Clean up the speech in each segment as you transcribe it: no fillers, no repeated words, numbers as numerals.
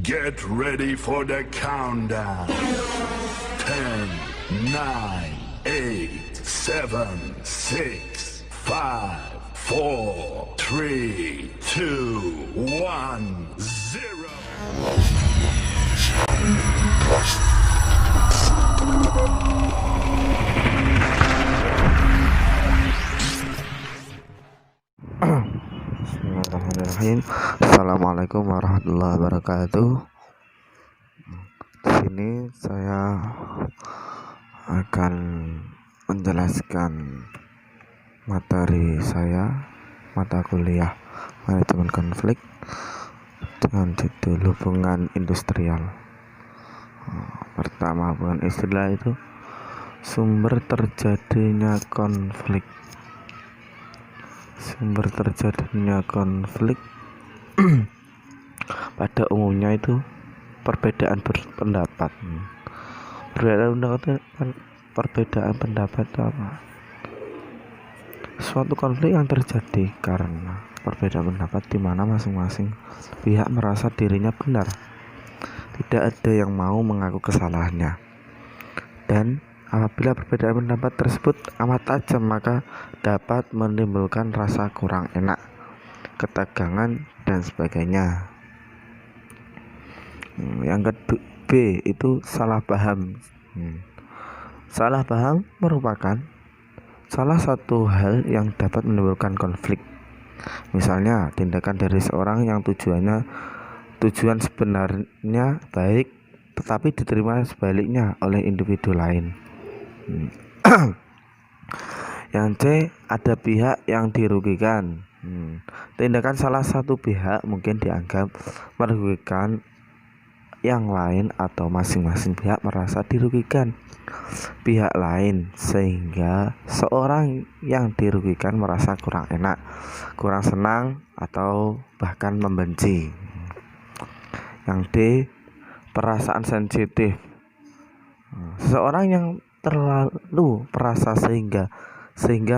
Get ready for the countdown. 10, 9, 8, 7, 6, 5, 4, 3, 2, 1, 0. Bismillahirrahmanirrahim. Assalamualaikum warahmatullahi wabarakatuh. Di sini saya akan menjelaskan materi saya, mata kuliah manajemen konflik dengan judul hubungan industrial. Pertama, hubungan industrial itu sumber terjadinya konflik. Sumber terjadinya konflik pada umumnya itu perbedaan pendapat. Perbedaan pendapat itu apa? Suatu konflik yang terjadi karena perbedaan pendapat di mana masing-masing pihak merasa dirinya benar. Tidak ada yang mau mengaku kesalahannya. Dan apabila perbedaan pendapat tersebut amat tajam, maka dapat menimbulkan rasa kurang enak, ketegangan, dan sebagainya. Yang kedua, B itu salah paham. Salah paham merupakan salah satu hal yang dapat menimbulkan konflik. Misalnya, tindakan dari seorang yang tujuan sebenarnya baik, tetapi diterima sebaliknya oleh individu lain. Yang C, ada pihak yang dirugikan. Tindakan salah satu pihak mungkin dianggap merugikan yang lain atau masing-masing pihak merasa dirugikan pihak lain, sehingga seorang yang dirugikan merasa kurang enak, kurang senang, atau bahkan membenci. Yang D, perasaan sensitif. Seseorang yang terlalu perasa sehingga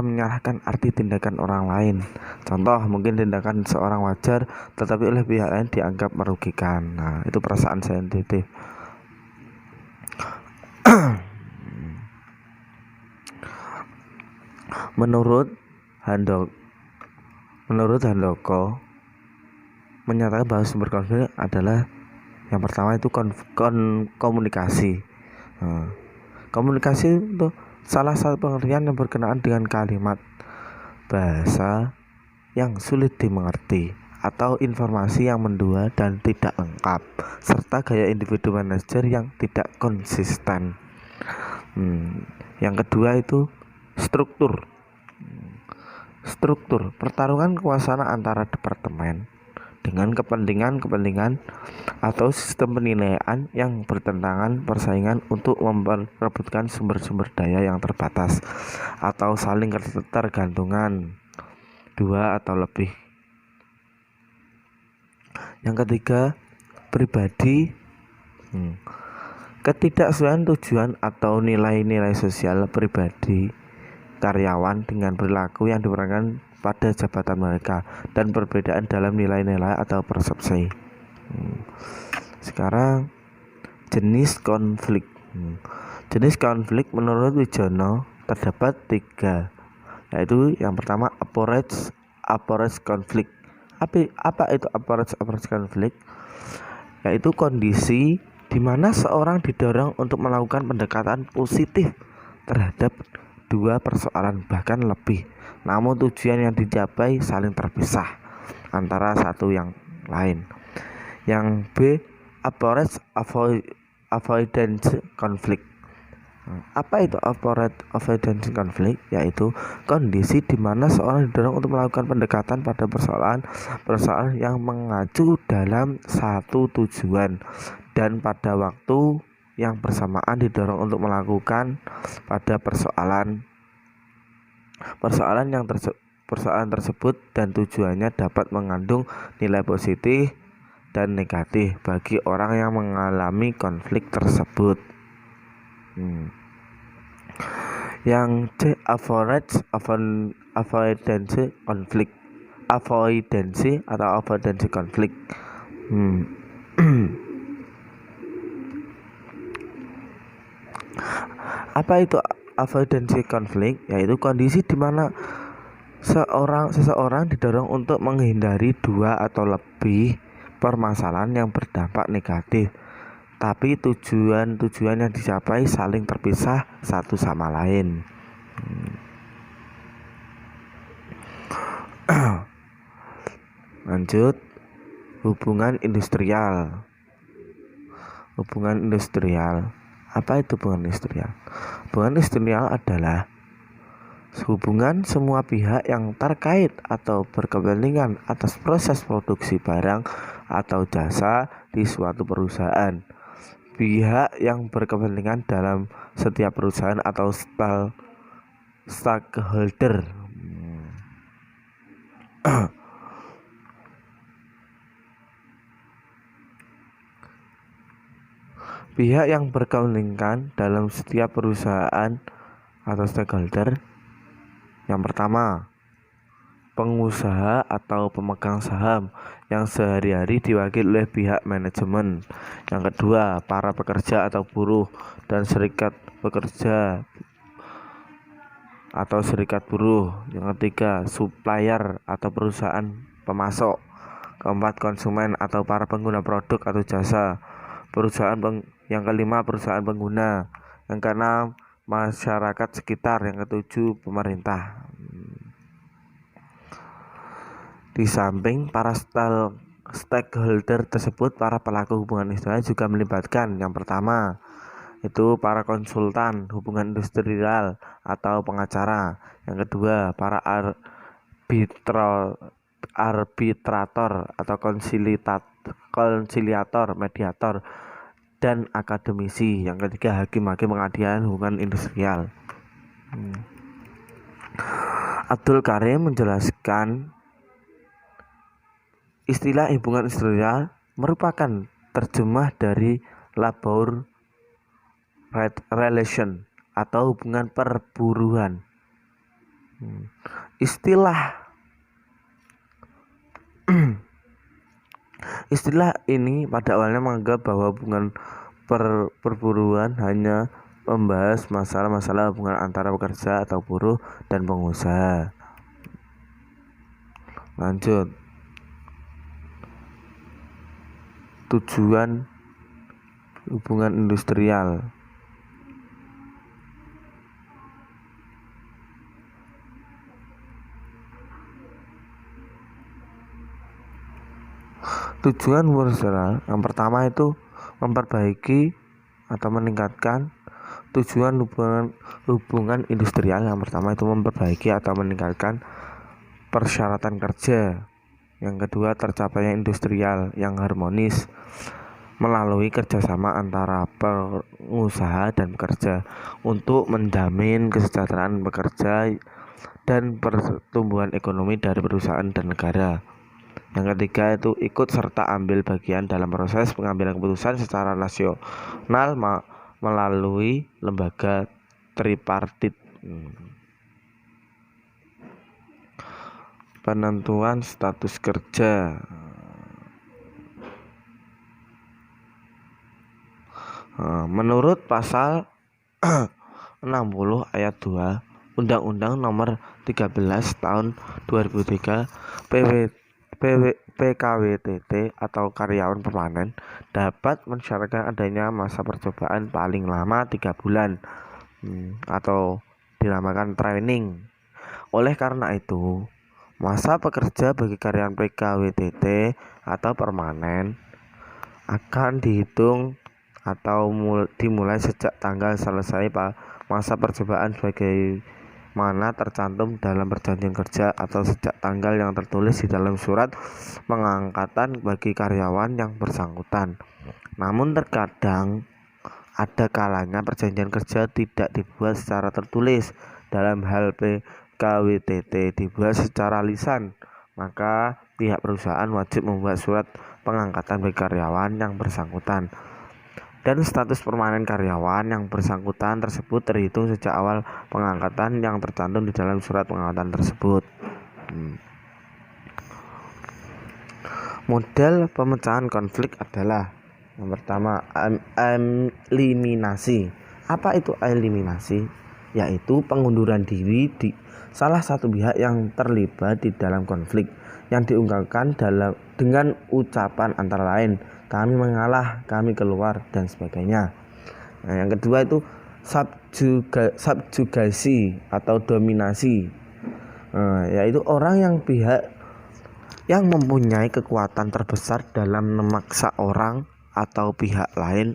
menyalahkan arti tindakan orang lain. Contoh, mungkin tindakan seorang wajar tetapi oleh pihak lain dianggap merugikan. Nah, itu perasaan sensitif. Menurut Handoko menyatakan bahwa sumber konflik adalah yang pertama itu komunikasi. Komunikasi itu salah satu pengertian yang berkenaan dengan kalimat bahasa yang sulit dimengerti atau informasi yang mendua dan tidak lengkap, serta gaya individu manajer yang tidak konsisten. Yang kedua itu struktur. Pertarungan kekuasaan antara departemen dengan kepentingan atau sistem penilaian yang bertentangan, persaingan untuk memperebutkan sumber-sumber daya yang terbatas atau saling ketergantungan dua atau lebih. Yang ketiga, pribadi. Ketidaksesuaian tujuan atau nilai-nilai sosial pribadi karyawan dengan perilaku yang diperankan pada jabatan mereka dan perbedaan dalam nilai-nilai atau persepsi. Sekarang jenis konflik. Jenis konflik menurut Wijono terdapat 3, yaitu yang pertama approach konflik. Apa itu approach konflik? Yaitu kondisi di mana seorang didorong untuk melakukan pendekatan positif terhadap dua persoalan bahkan lebih, namun tujuan yang dicapai saling terpisah antara satu yang lain. Yang B, approach avoidance conflict. Apa itu approach avoidance conflict? Yaitu kondisi di mana seorang didorong untuk melakukan pendekatan pada persoalan yang mengacu dalam satu tujuan dan pada waktu yang bersamaan didorong untuk melakukan pada persoalan tersebut, dan tujuannya dapat mengandung nilai positif dan negatif bagi orang yang mengalami konflik tersebut. Yang C, avoidance conflict. Apa itu avoidance konflik? Yaitu kondisi di mana seseorang didorong untuk menghindari dua atau lebih permasalahan yang berdampak negatif, tapi tujuan yang dicapai saling terpisah satu sama lain. Lanjut, hubungan industrial. Hubungan industrial. Apa itu hubungan industrial? Hubungan industrial adalah hubungan semua pihak yang terkait atau berkepentingan atas proses produksi barang atau jasa di suatu perusahaan. Pihak yang berkepentingan dalam setiap perusahaan atau stakeholder. Pihak yang berkepentingan dalam setiap perusahaan atau stakeholder. Yang pertama, pengusaha atau pemegang saham yang sehari-hari diwakili oleh pihak manajemen. Yang kedua, para pekerja atau buruh dan serikat pekerja atau serikat buruh. Yang ketiga, supplier atau perusahaan pemasok. Keempat, konsumen atau para pengguna produk atau jasa. Yang kelima, perusahaan pengguna. Yang keenam, masyarakat sekitar. Yang ketujuh, pemerintah. Di samping para stakeholder tersebut, para pelaku hubungan industrial juga melibatkan yang pertama itu para konsultan hubungan industrial atau pengacara. Yang kedua, para arbitrator atau konsiliator, mediator, dan akademisi. Yang ketiga, hakim-hakim pengadilan hubungan industrial. Abdul Karim menjelaskan istilah hubungan industrial merupakan terjemah dari labor relation atau hubungan perburuan. Istilah ini pada awalnya menganggap bahwa hubungan perburuan hanya membahas masalah-masalah hubungan antara pekerja atau buruh dan pengusaha. Lanjut, tujuan hubungan industrial. Tujuan hubungan industrial yang pertama itu memperbaiki atau meningkatkan. Tujuan hubungan industrial yang pertama itu memperbaiki atau meningkatkan persyaratan kerja. Yang kedua, tercapainya industrial yang harmonis melalui kerjasama antara pengusaha dan pekerja untuk menjamin kesejahteraan pekerja dan pertumbuhan ekonomi dari perusahaan dan negara. Yang ketiga itu ikut serta ambil bagian dalam proses pengambilan keputusan secara nasional melalui lembaga tripartit. Penentuan status kerja. Menurut pasal 60 ayat 2 Undang-Undang Nomor 13 Tahun 2003 PKWTT atau karyawan permanen dapat mensyaratkan adanya masa percobaan paling lama 3 bulan atau dinamakan training. Oleh karena itu, masa pekerja bagi karyawan PKWTT atau permanen akan dihitung atau dimulai sejak tanggal selesai masa percobaan sebagaimana tercantum dalam perjanjian kerja atau sejak tanggal yang tertulis di dalam surat pengangkatan bagi karyawan yang bersangkutan. Namun terkadang ada kalanya perjanjian kerja tidak dibuat secara tertulis. Dalam hal PKWTT dibuat secara lisan, maka pihak perusahaan wajib membuat surat pengangkatan bagi karyawan yang bersangkutan. Dan status permanen karyawan yang bersangkutan tersebut terhitung sejak awal pengangkatan yang tercantum di dalam surat pengangkatan tersebut. Model pemecahan konflik adalah yang pertama, eliminasi. Apa itu eliminasi? Yaitu pengunduran diri di salah satu pihak yang terlibat di dalam konflik yang diungkapkan dengan ucapan antara lain kami mengalah, kami keluar, dan sebagainya. Nah, yang kedua itu subjugasi atau dominasi, yaitu orang yang pihak yang mempunyai kekuatan terbesar dalam memaksa orang atau pihak lain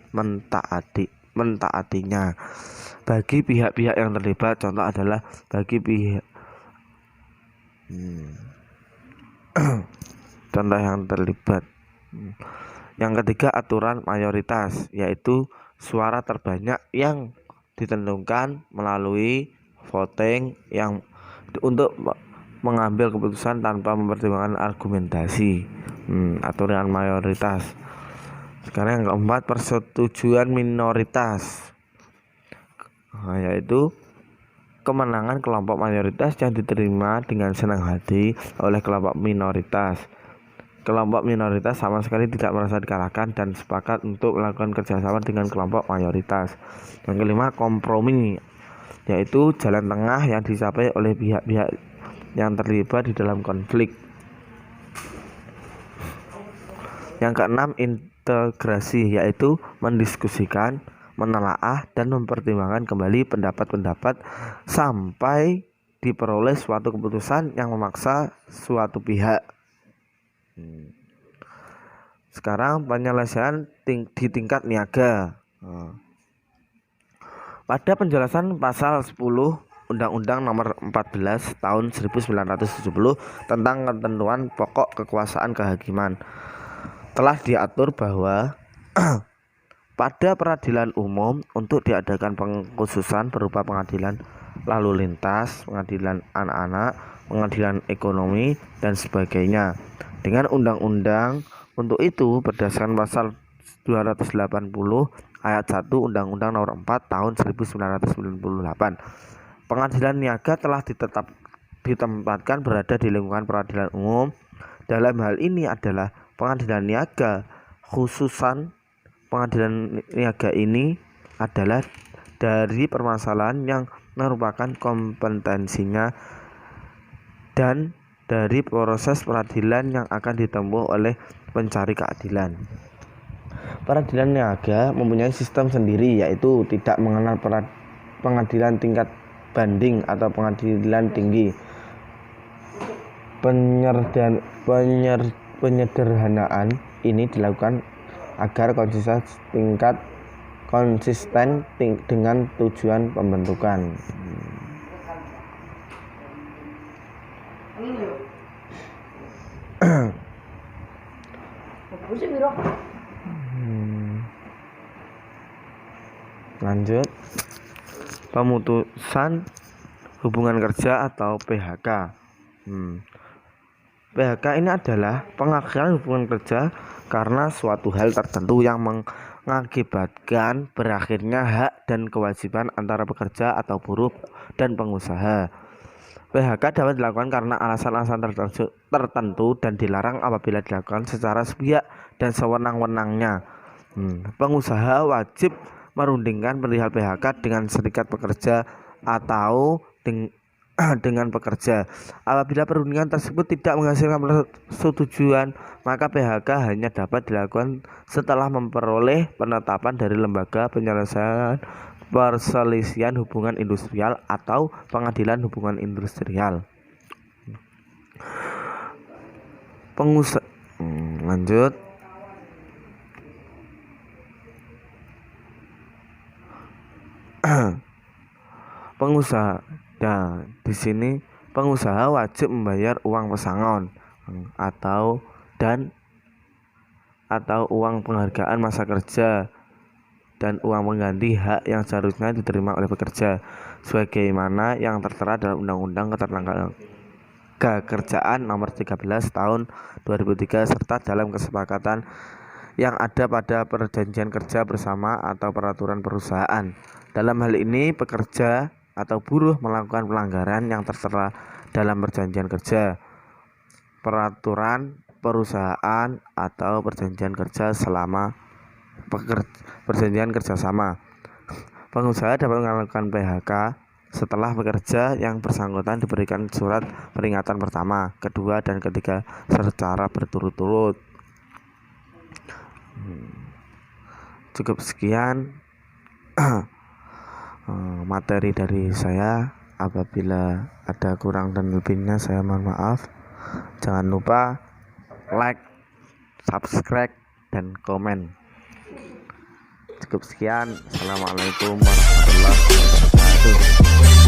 mentaatinya. Bagi pihak-pihak yang terlibat, contoh adalah bagi pihak contoh yang terlibat. Yang ketiga, aturan mayoritas, yaitu suara terbanyak yang ditentukan melalui voting yang untuk mengambil keputusan tanpa mempertimbangkan argumentasi. Aturan mayoritas. Sekarang yang keempat, persetujuan minoritas, yaitu kemenangan kelompok mayoritas yang diterima dengan senang hati oleh kelompok minoritas. Kelompok minoritas sama sekali tidak merasa dikalahkan dan sepakat untuk melakukan kerjasama dengan kelompok mayoritas. Yang kelima, kompromi, yaitu jalan tengah yang dicapai oleh pihak-pihak yang terlibat di dalam konflik. Yang keenam, integrasi, yaitu mendiskusikan, menelaah, dan mempertimbangkan kembali pendapat-pendapat sampai diperoleh suatu keputusan yang memaksa suatu pihak. Sekarang penyelesaian di tingkat niaga. Pada penjelasan pasal 10 Undang-Undang Nomor 14 Tahun 1970 tentang ketentuan pokok kekuasaan kehakiman, telah diatur bahwa pada peradilan umum untuk diadakan pengkhususan berupa pengadilan lalu lintas, pengadilan anak-anak, pengadilan ekonomi, dan sebagainya. Dengan undang-undang untuk itu berdasarkan pasal 280 ayat 1 Undang-Undang Nomor 4 Tahun 1998. Pengadilan niaga telah ditempatkan berada di lingkungan peradilan umum. Dalam hal ini adalah pengadilan niaga. Khususan pengadilan niaga ini adalah dari permasalahan yang merupakan kompetensinya dan dari proses peradilan yang akan ditempuh oleh pencari keadilan. Peradilan niaga mempunyai sistem sendiri, yaitu tidak mengenal pengadilan tingkat banding atau pengadilan tinggi. Penyederhanaan ini dilakukan agar konsisten dengan tujuan pembentukan. Lanjut, pemutusan hubungan kerja atau PHK. PHK ini adalah pengakhiran hubungan kerja karena suatu hal tertentu yang mengakibatkan berakhirnya hak dan kewajiban antara pekerja atau buruh dan pengusaha. PHK dapat dilakukan karena alasan-alasan tertentu dan dilarang apabila dilakukan secara sepihak dan sewenang-wenangnya. Pengusaha wajib merundingkan perihal PHK dengan serikat pekerja atau dengan pekerja. Apabila perundingan tersebut tidak menghasilkan persetujuan, maka PHK hanya dapat dilakukan setelah memperoleh penetapan dari lembaga penyelesaian perselisihan hubungan industrial atau pengadilan hubungan industrial. Lanjut. Pengusaha. Nah, di sini pengusaha wajib membayar uang pesangon atau uang penghargaan masa kerja dan uang pengganti hak yang seharusnya diterima oleh pekerja sebagaimana yang tertera dalam Undang-Undang Ketenagakerjaan Nomor 13 Tahun 2003 serta dalam kesepakatan yang ada pada perjanjian kerja bersama atau peraturan perusahaan. Dalam hal ini pekerja atau buruh melakukan pelanggaran yang tertera dalam perjanjian kerja, peraturan perusahaan atau perjanjian kerja selama perjanjian kerjasama. Pengusaha dapat melakukan PHK setelah pekerja yang bersangkutan diberikan surat peringatan pertama, kedua, dan ketiga secara berturut-turut. Cukup sekian materi dari saya. Apabila ada kurang dan lebihnya saya mohon maaf. Jangan lupa like, subscribe, dan komen. Cukup sekian. Assalamualaikum warahmatullahi wabarakatuh.